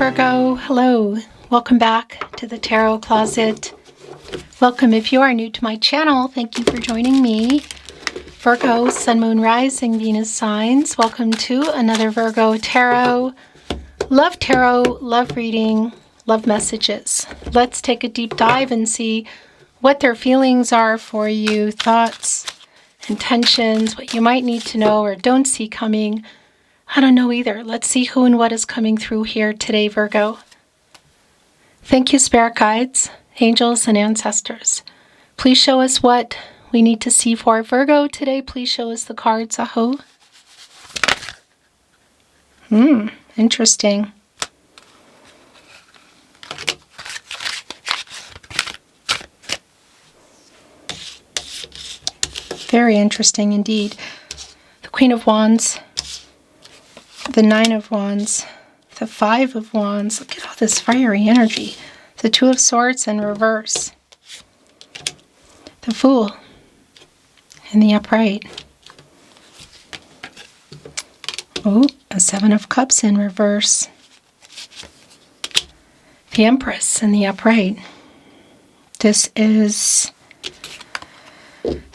Virgo. Hello. Welcome back to the Tarot Closet. Welcome if you are new to my channel. Thank you for joining me. Virgo, Sun, Moon, Rising, Venus signs. Welcome to another Virgo Tarot. Love tarot, love reading, love messages. Let's take a deep dive and see what their feelings are for you, thoughts, intentions, what you might need to know or don't see coming. I don't know either. Let's see who and what is coming through here today, Virgo. Thank you, spirit guides, angels, and ancestors. Please show us what we need to see for Virgo today. Please show us the cards, aho. Interesting. Very interesting indeed. The Queen of Wands, the Nine of Wands, the Five of Wands. Look at all this fiery energy. The Two of Swords in reverse. The Fool in the upright. Oh, a Seven of Cups in reverse. The Empress in the upright. The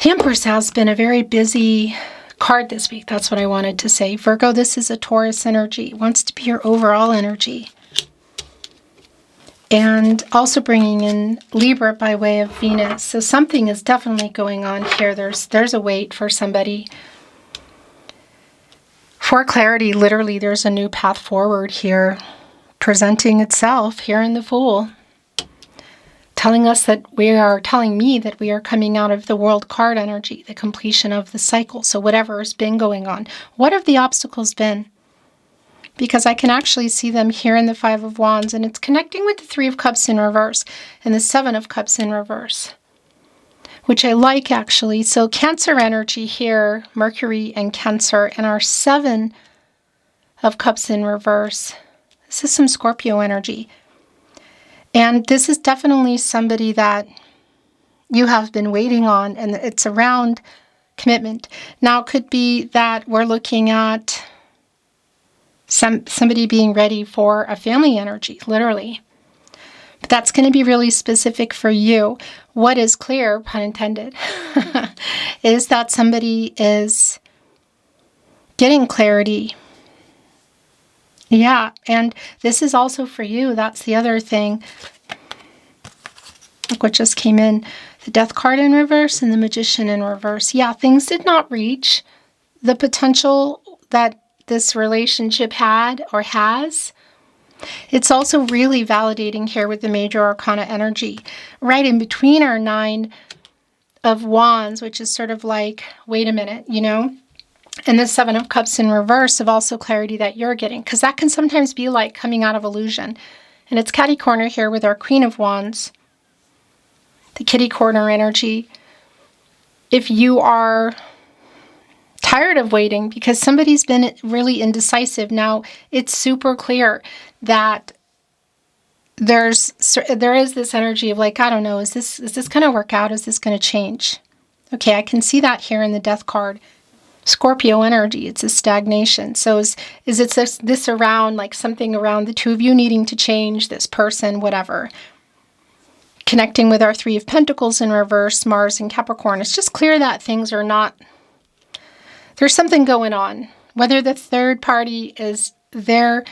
Empress has been a very busy card this week. That's what I wanted to say. Virgo, this is a Taurus energy. It wants to be your overall energy. And also bringing in Libra by way of Venus. So something is definitely going on here. There's a wait for somebody. For clarity, literally, there's a new path forward here presenting itself here in the Fool. Telling me that we are coming out of the World card energy, the completion of the cycle. So whatever has been going on, what have the obstacles been? Because I can actually see them here in the Five of Wands, and it's connecting with the Three of Cups in reverse and the Seven of Cups in reverse, which I like actually. So Cancer energy here, Mercury and Cancer, and our Seven of Cups in reverse. This is some Scorpio energy. And this is definitely somebody that you have been waiting on, and it's around commitment. Now, it could be that we're looking at somebody being ready for a family energy, literally. But that's going to be really specific for you. What is clear, pun intended, is that somebody is getting clarity. Yeah, and this is also for you. That's the other thing. Look what just came in. The Death card in reverse and the Magician in reverse. Yeah, things did not reach the potential that this relationship had or has. It's also really validating here with the Major Arcana energy. Right in between our Nine of Wands, which is sort of like, wait a minute, you know? And the Seven of Cups in reverse of also clarity that you're getting. Because that can sometimes be like coming out of illusion. And it's catty corner here with our Queen of Wands. The kitty corner energy. If you are tired of waiting because somebody's been really indecisive, now it's super clear that there is this energy of like, I don't know, is this going to work out? Is this going to change? Okay, I can see that here in the Death card. Scorpio energy, it's a stagnation. So is it this around, like something around the two of you needing to change, this person, whatever. Connecting with our Three of Pentacles in reverse, Mars and Capricorn. It's just clear that things are not, there's something going on. Whether the third party is their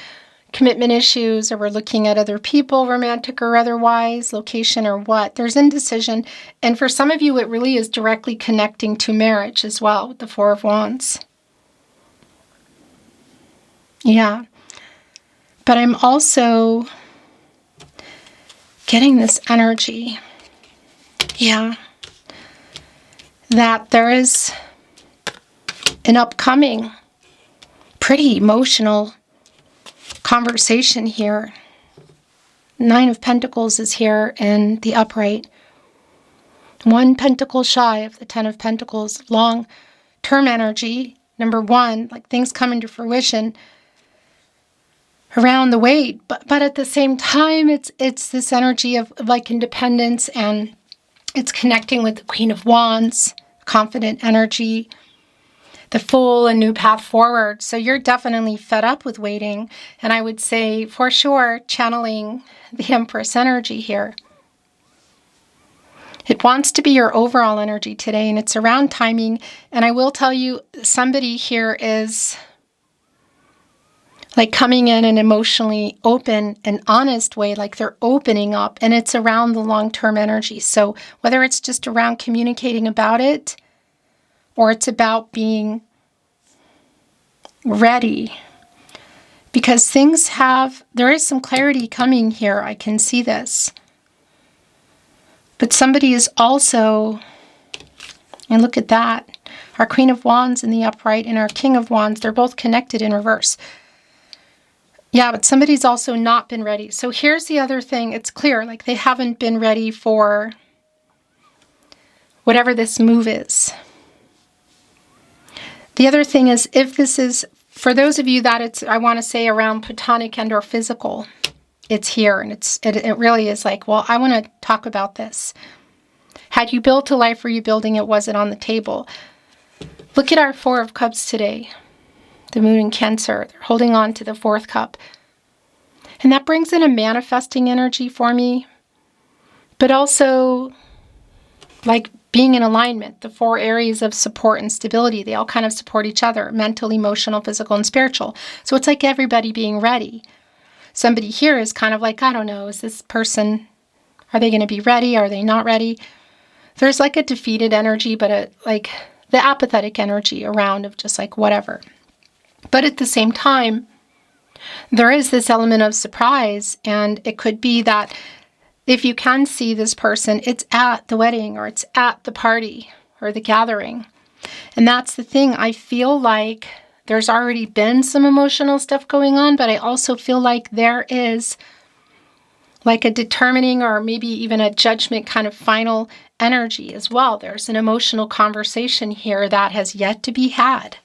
commitment issues, or we're looking at other people, romantic or otherwise, location or what, there's indecision. And for some of you, it really is directly connecting to marriage as well, with the Four of Wands. Yeah. But I'm also getting this energy, yeah, that there is an upcoming pretty emotional conversation here. Nine of Pentacles is here in the upright. One pentacle shy of the Ten of Pentacles. Long-term energy. Number one, like things coming to fruition around the wait. But at the same time, it's this energy of like independence, and it's connecting with the Queen of Wands, confident energy. the Fool, a new path forward. So you're definitely fed up with waiting. And I would say, for sure, channeling the Empress energy here. It wants to be your overall energy today, and it's around timing. And I will tell you, somebody here is like coming in an emotionally open and honest way, like they're opening up, and it's around the long-term energy. So whether it's just around communicating about it, or it's about being ready, because there is some clarity coming here. I can see this. But somebody is also, and look at that, our Queen of Wands in the upright and our King of Wands, they're both connected in reverse. Yeah, but somebody's also not been ready. So here's the other thing. It's clear, like they haven't been ready for whatever this move is. The other thing is, if this is, for those of you that it's, I want to say around platonic and or physical, it's here, and it really is like, well, I want to talk about this. Had you built a life? Were you building it? Was it on the table? Look at our Four of Cups today. The Moon in Cancer. They're holding on to the fourth cup. And that brings in a manifesting energy for me. But also, like being in alignment. The four areas of support and stability, they all kind of support each other. Mental, emotional, physical, and spiritual. So it's like everybody being ready. Somebody here is kind of like, I don't know, is this person, are they going to be ready? Are they not ready? There's like a defeated energy, but like the apathetic energy around of just like whatever. But at the same time, there is this element of surprise, and it could be that if you can see this person, it's at the wedding or it's at the party or the gathering. And that's the thing. I feel like there's already been some emotional stuff going on, but I also feel like there is like a determining or maybe even a judgment kind of final energy as well. There's an emotional conversation here that has yet to be had,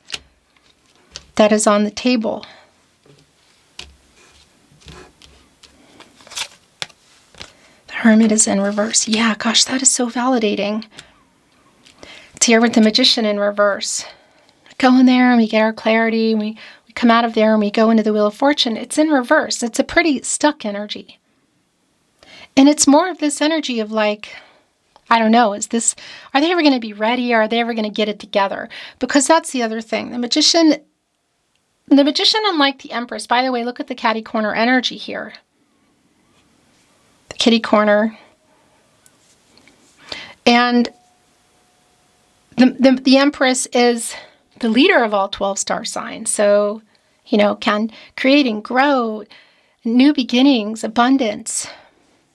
that is on the table. The Hermit is in reverse. Yeah, gosh, that is so validating. It's here with the Magician in reverse. Go in there and we get our clarity, and we come out of there and we go into the Wheel of Fortune. It's in reverse. It's a pretty stuck energy. And it's more of this energy of like, I don't know, are they ever going to be ready? Or are they ever going to get it together? Because that's the other thing. The Magician, unlike the Empress, by the way, look at the catty corner energy here. The kitty corner. And the Empress is the leader of all 12 star signs. So, can create and grow, new beginnings, abundance.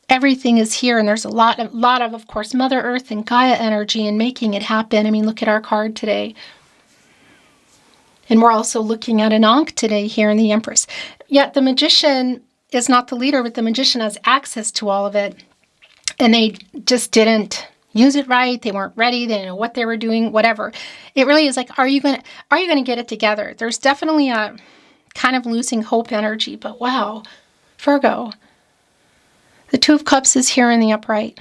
Everything is here, and there's a lot of course, Mother Earth and Gaia energy in making it happen. I mean, look at our card today. And we're also looking at an Ankh today here in the Empress. Yet the Magician is not the leader, but the Magician has access to all of it. And they just didn't use it right. They weren't ready. They didn't know what they were doing, whatever. It really is like, are you going to get it together? There's definitely a kind of losing hope energy, but wow, Virgo. The Two of Cups is here in the upright.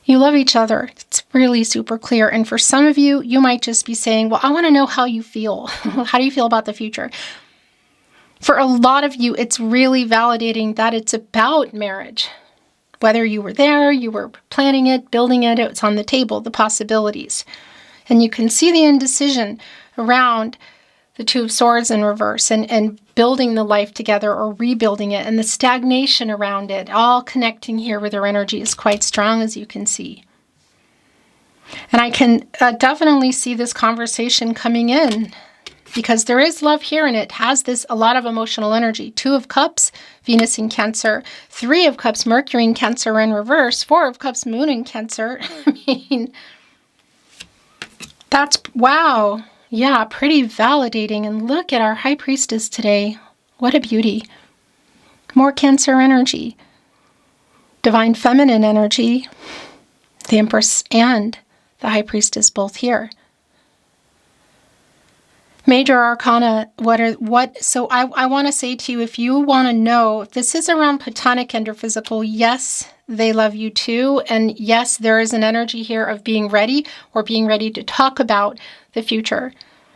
You love each other. It's really super clear. And for some of you, you might just be saying, well, I want to know how you feel. How do you feel about the future? For a lot of you, it's really validating that it's about marriage. Whether you were there, you were planning it, building it, it's on the table, the possibilities. And you can see the indecision around the Two of Swords in reverse and building the life together or rebuilding it, and the stagnation around it, all connecting here with their energy is quite strong, as you can see. And I can definitely see this conversation coming in, because there is love here, and it has a lot of emotional energy. Two of Cups, Venus in Cancer. Three of Cups, Mercury in Cancer in reverse. Four of Cups, Moon in Cancer. I mean, that's, wow. Yeah, pretty validating. And look at our High Priestess today. What a beauty. More Cancer energy. Divine Feminine energy. The Empress and the High Priestess both here. Major Arcana, so I want to say to you, if you want to know, if this is around platonic and or physical, yes, they love you too. And yes, there is an energy here of being ready or being ready to talk about the future,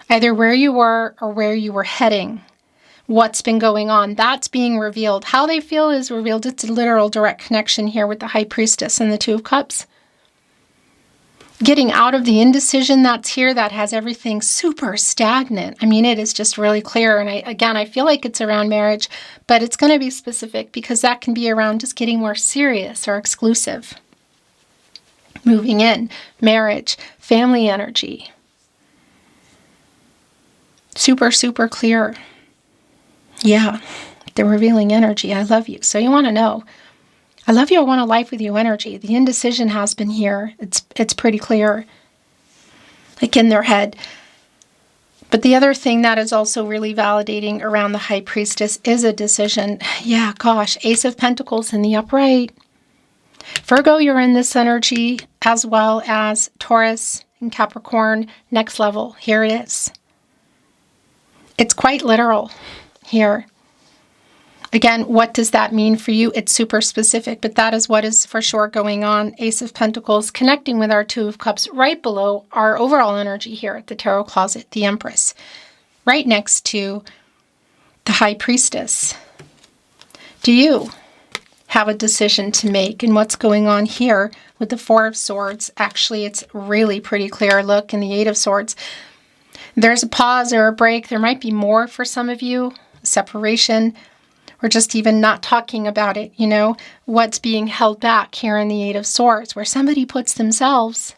either where you were or where you were heading, what's been going on. That's being revealed. How they feel is revealed. It's a literal direct connection here with the High Priestess and the Two of Cups. Getting out of the indecision that's here that has everything super stagnant. I mean, it is just really clear. And I feel like it's around marriage, but it's going to be specific because that can be around just getting more serious or exclusive. Moving in, marriage, family energy. Super, super clear. Yeah, the revealing energy. I love you. So you want to know. I love you, I want a life with you energy. The indecision has been here. It's pretty clear, like in their head. But the other thing that is also really validating around the High Priestess is a decision. Yeah, gosh, Ace of Pentacles in the upright. Virgo, you're in this energy, as well as Taurus and Capricorn. Next level, here it is. It's quite literal here. Again, what does that mean for you? It's super specific, but that is what is for sure going on. Ace of Pentacles connecting with our Two of Cups right below our overall energy here at the Tarot Closet, the Empress, right next to the High Priestess. Do you have a decision to make? And what's going on here with the Four of Swords? Actually, it's really pretty clear. Look, in the Eight of Swords, there's a pause or a break. There might be more for some of you, separation, or just even not talking about it, you know, what's being held back here in the Eight of Swords, where somebody puts themselves,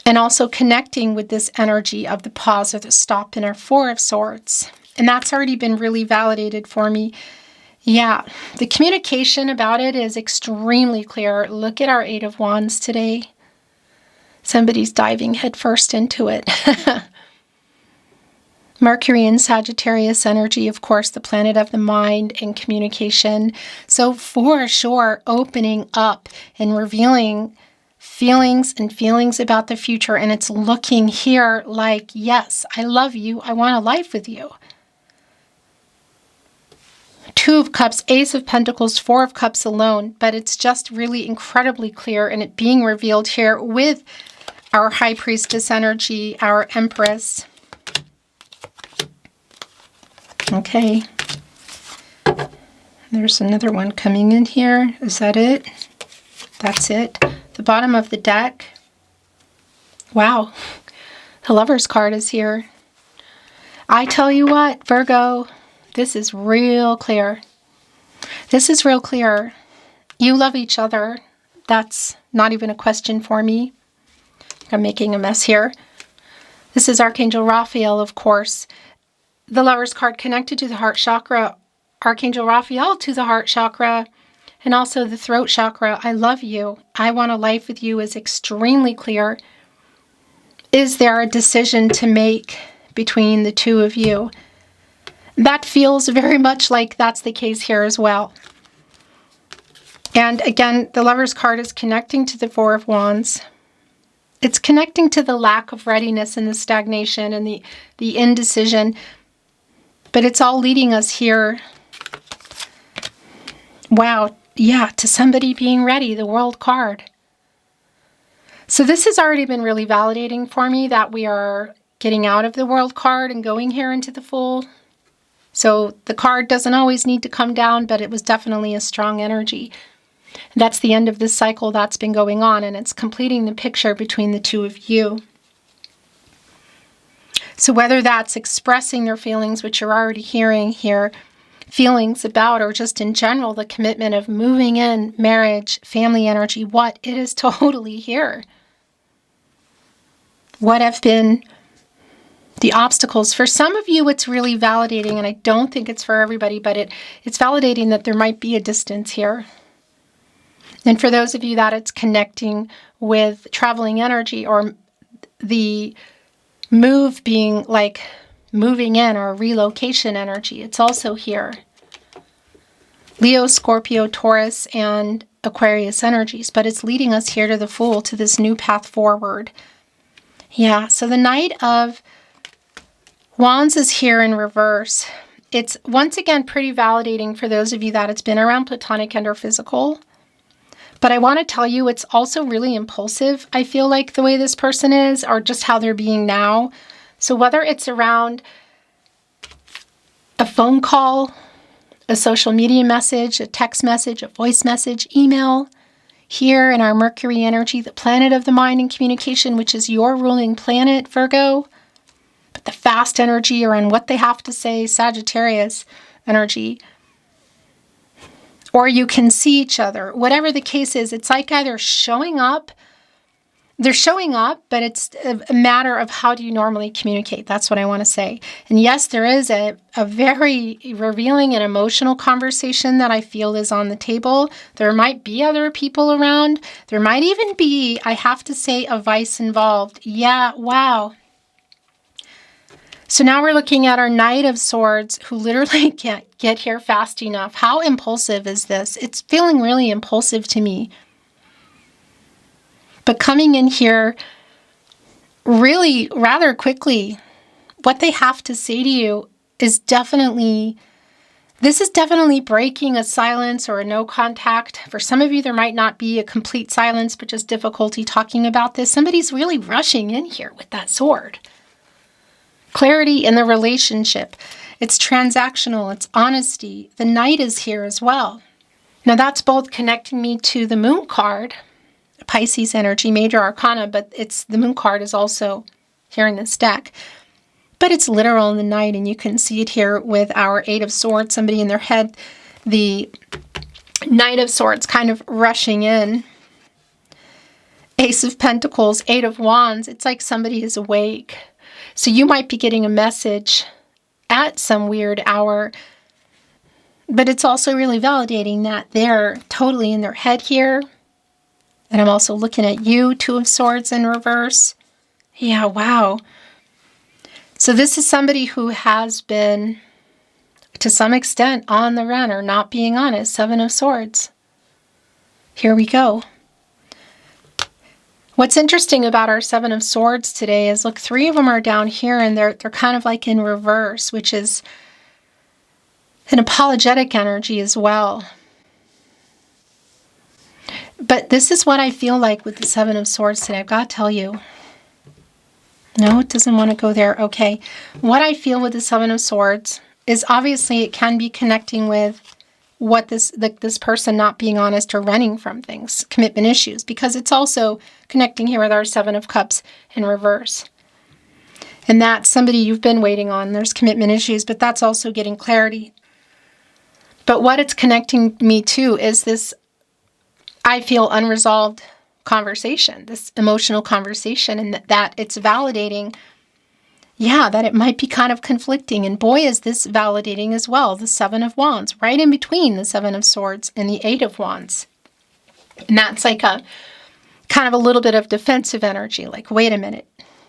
and also connecting with this energy of the pause or the stop in our Four of Swords. And that's already been really validated for me. Yeah, the communication about it is extremely clear. Look at our Eight of Wands today. Somebody's diving headfirst into it. Mercury and Sagittarius energy, of course, the planet of the mind and communication. So for sure, opening up and revealing feelings and feelings about the future. And it's looking here like, yes, I love you. I want a life with you. Two of Cups, Ace of Pentacles, Four of Cups alone. But it's just really incredibly clear, and it being revealed here with our High Priestess energy, our Empress. Okay, there's another one coming in here. Is that it? That's it. The bottom of the deck. Wow, the Lover's card is here. I tell you what, Virgo, this is real clear. This is real clear. You love each other. That's not even a question for me. I'm making a mess here. This is Archangel Raphael, of course. The Lover's card connected to the heart chakra, Archangel Raphael to the heart chakra, and also the throat chakra. I love you. I want a life with you is extremely clear. Is there a decision to make between the two of you? That feels very much like that's the case here as well. And again, the Lover's card is connecting to the Four of Wands. It's connecting to the lack of readiness and the stagnation and the indecision. But it's all leading us here, wow, yeah, to somebody being ready, the World card. So this has already been really validating for me that we are getting out of the World card and going here into the Fool. So the card doesn't always need to come down, but it was definitely a strong energy. That's the end of this cycle that's been going on, and it's completing the picture between the two of you. So whether that's expressing their feelings, which you're already hearing here, feelings about, or just in general, the commitment of moving in, marriage, family energy, what it is totally here. What have been the obstacles? For some of you, it's really validating, and I don't think it's for everybody, but it's validating that there might be a distance here. And for those of you that it's connecting with traveling energy, or the move being like moving in or relocation energy, it's also here. Leo, Scorpio, Taurus, and Aquarius energies, but it's leading us here to the Fool, to this new path forward. Yeah, so the Knight of Wands is here in reverse. It's once again pretty validating for those of you that it's been around platonic and or physical. But I want to tell you, it's also really impulsive, I feel like, the way this person is, or just how they're being now. So whether it's around a phone call, a social media message, a text message, a voice message, email, here in our Mercury energy, the planet of the mind and communication, which is your ruling planet, Virgo, but the fast energy around what they have to say, Sagittarius energy, or you can see each other. Whatever the case is, it's like either showing up, they're showing up, but it's a matter of how do you normally communicate. That's what I want to say. And yes, there is a very revealing and emotional conversation that I feel is on the table. There might be other people around. There might even be, I have to say, a vice involved. Yeah, wow. So now we're looking at our Knight of Swords, who literally can't get here fast enough. How impulsive is this? It's feeling really impulsive to me. But coming in here really rather quickly, what they have to say to you is definitely, this is definitely breaking a silence or a no contact. For some of you, there might not be a complete silence, but just difficulty talking about this. Somebody's really rushing in here with that sword. Clarity in the relationship. It's transactional. It's honesty. The Knight is here as well. Now that's both connecting me to the Moon card, Pisces energy, major arcana, but it's the Moon card is also here in this deck. But it's literal in the Knight, and you can see it here with our Eight of Swords, somebody in their head, the Knight of Swords kind of rushing in. Ace of Pentacles, Eight of Wands, it's like somebody is awake. So you might be getting a message at some weird hour, but it's also really validating that they're totally in their head here. And I'm also looking at you, Two of Swords in reverse. Yeah, wow. So this is somebody who has been, to some extent, on the run or not being honest. Seven of Swords. Here we go. What's interesting about our Seven of Swords today is, look, three of them are down here, and they're kind of like in reverse, which is an apologetic energy as well. But this is what I feel like with the Seven of Swords today. I've got to tell you. No, it doesn't want to go there. Okay. What I feel with the Seven of Swords is obviously it can be connecting with what this person not being honest or running from things, commitment issues, because it's also connecting here with our Seven of Cups in reverse. And that's somebody you've been waiting on. There's commitment issues, but that's also getting clarity. But what it's connecting me to is this, I feel, unresolved conversation, this emotional conversation, and that it's validating, yeah, that it might be kind of conflicting. And boy, is this validating as well, the Seven of Wands, right in between the Seven of Swords and the Eight of Wands. And that's like a kind of a little bit of defensive energy, like, wait a minute,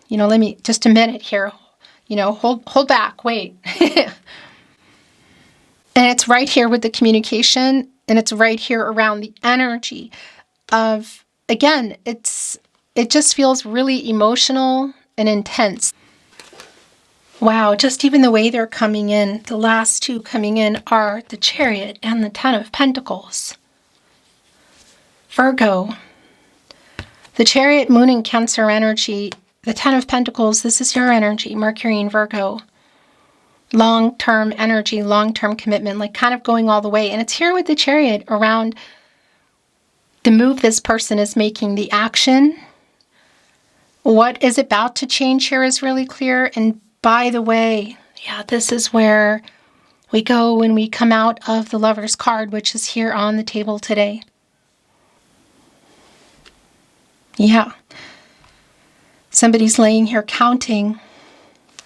let me, just a minute here, hold back, wait. And it's right here with the communication, and it's right here around the energy of, again, it just feels really emotional and intense. Wow, just even the way they're coming in, the last two coming in are the Chariot and the Ten of Pentacles. Virgo. The Chariot, Moon, and Cancer energy, the Ten of Pentacles, this is your energy, Mercury and Virgo. Long-term energy, long-term commitment, like kind of going all the way. And it's here with the Chariot around the move this person is making, the action. What is about to change here is really clear. And by the way, yeah, this is where we go when we come out of the Lover's card, which is here on the table today. Yeah. Somebody's laying here counting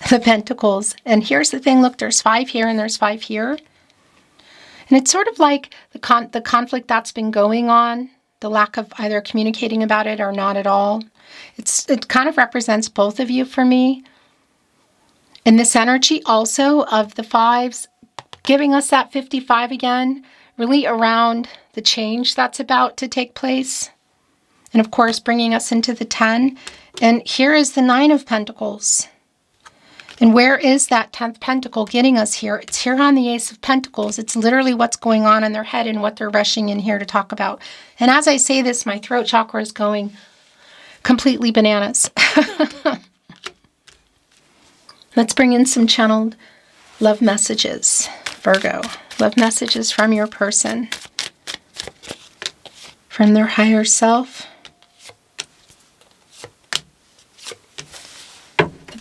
the Pentacles. And here's the thing, look, there's 5 here and there's 5 here. And it's sort of like the conflict that's been going on, the lack of either communicating about it or not at all. It kind of represents both of you for me. And this energy also of the 5s, giving us that 55 again, really around the change that's about to take place. And of course, bringing us into the 10. And here is the 9 of Pentacles. And where is that 10th pentacle getting us here? It's here on the Ace of Pentacles. It's literally what's going on in their head and what they're rushing in here to talk about. And as I say this, my throat chakra is going completely bananas. Let's bring in some channeled love messages, Virgo. Love messages from your person, from their higher self.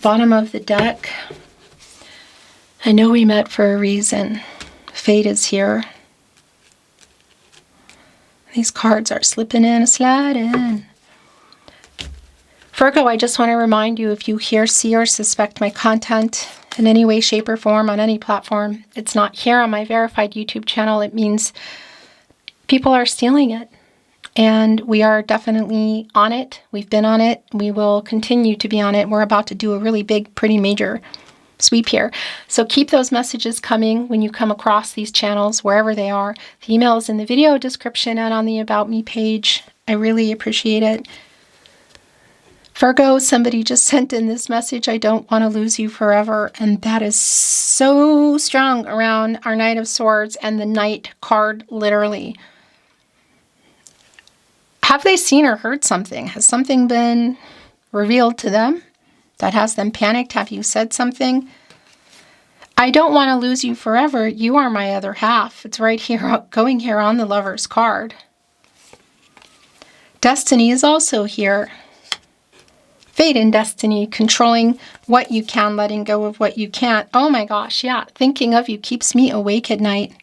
Bottom of the deck. I know we met for a reason. Fate is here. These cards are slipping in, sliding. Virgo, I just want to remind you, if you hear, see, or suspect my content in any way, shape, or form on any platform, it's not here on my verified YouTube channel. It means people are stealing it. And we are definitely on it. We've been on it. We will continue to be on it. We're about to do a really big, pretty major sweep here. So keep those messages coming when you come across these channels, wherever they are. The email is in the video description and on the About Me page. I really appreciate it. Virgo, somebody just sent in this message, I don't want to lose you forever. And that is so strong around our Knight of Swords and the Knight card, literally. Have they seen or heard something? Has something been revealed to them that has them panicked? Have you said something? I don't want to lose you forever. You are my other half. It's right here, going here on the Lover's card. Destiny is also here. Fate and destiny, controlling what you can, letting go of what you can't. Oh my gosh, yeah. Thinking of you keeps me awake at night.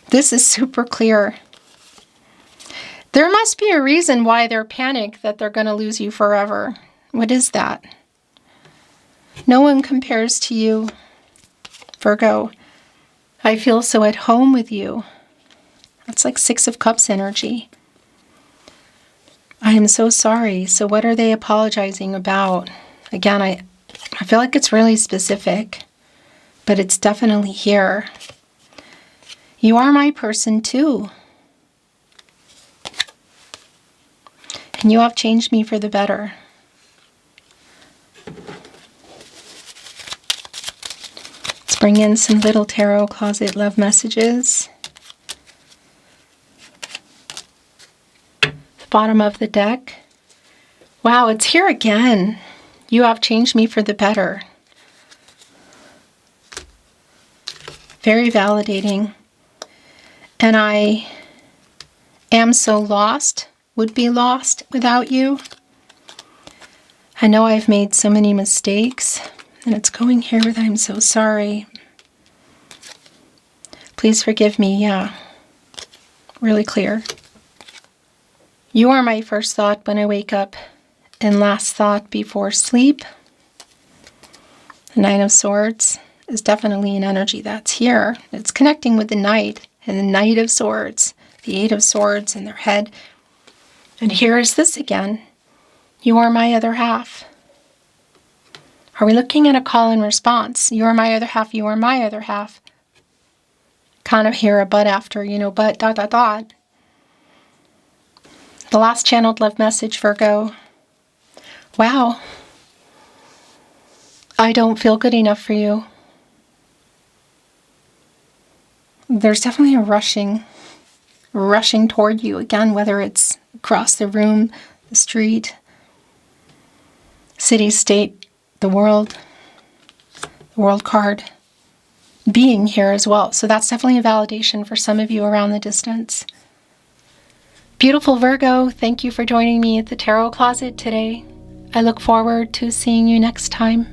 This is super clear. There must be a reason why they're panicked that they're going to lose you forever. What is that? No one compares to you, Virgo. I feel so at home with you. That's like 6 of Cups energy. I am so sorry. So what are they apologizing about? Again, I feel like it's really specific, but it's definitely here. You are my person too. And you have changed me for the better. Let's bring in some little tarot closet love messages. The bottom of the deck. Wow, it's here again. You have changed me for the better. Very validating. And I am so lost. Would be lost without you. I know I've made so many mistakes, and it's going here with I'm so sorry. Please forgive me, yeah. Really clear. You are my first thought when I wake up and last thought before sleep. The Nine of Swords is definitely an energy that's here. It's connecting with the Knight and the Knight of Swords, the Eight of Swords in their head. And here is this again. You are my other half. Are we looking at a call and response? You are my other half, you are my other half. Kind of hear a but after, but ... The last channeled love message, Virgo. Wow. I don't feel good enough for you. There's definitely a rushing toward you. Again, whether it's across the room, the street, city, state, the world card being here as well. So that's definitely a validation for some of you around the distance. Beautiful Virgo, thank you for joining me at the Tarot Closet today. I look forward to seeing you next time.